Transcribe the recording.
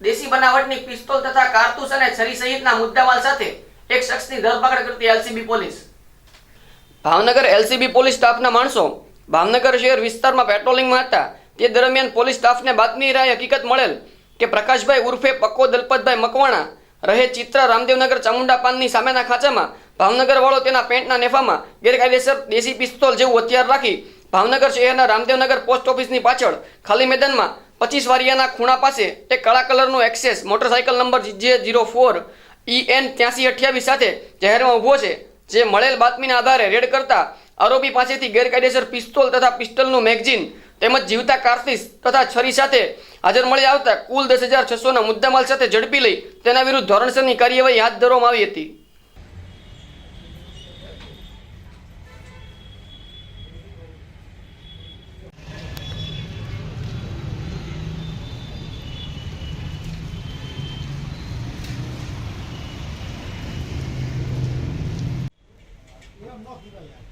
દેશી બનાવટની પિસ્તોલ તથા કારતૂસ અને છરી સહિતના મુદ્દામાલ સાથે એક શખ્સની ધરપકડ કરતી LCB police. Bhavnagar LCB police સ્ટાફના માણસો ભાવનગર શહેર વિસ્તારમાં પેટ્રોલિંગમાં હતા. તે દરમિયાન પોલીસ સ્ટાફને બાતમી રાહે હકીકત મળેલ કે પ્રકાશભાઈ ઉર્ફે પક્કો દલપતભાઈ મકવાણા રહે ચિત્રા રામદેવનગર ચામુંડા પાનની સામેના ખાંચામાં ભાવનગર વાળો તેના પેન્ટના નેફામાં ગેરકાયદેસર દેશી પિસ્તોલ જેવું હથિયાર રાખી ભાવનગર શહેરના રામદેવનગર પોસ્ટ ઓફિસની પાછળ ખાલી મેદાનમાં 25 વારિયાના ખૂણા પાસે એક કાળા કલરનો access motorcycle number J04 EN 8328 સાથે જાહેરમાં ઊભો છે. જે મળેલ બાતમીના આધારે રેડ કરતા આરોપી પાસેથી ગેરકાયદેસર પિસ્તોલ તથા પિસ્તોલનું મેગઝીન તેમજ જીવતા કારતૂસ તથા છરી સાથે હાજર મળી આવતા કુલ 10,600ના મુદ્દામાલ સાથે ઝડપી લઈ તેના વિરુદ્ધ ધોરણસરની કાર્યવાહી હાથ ધરવામાં આવી હતી. No,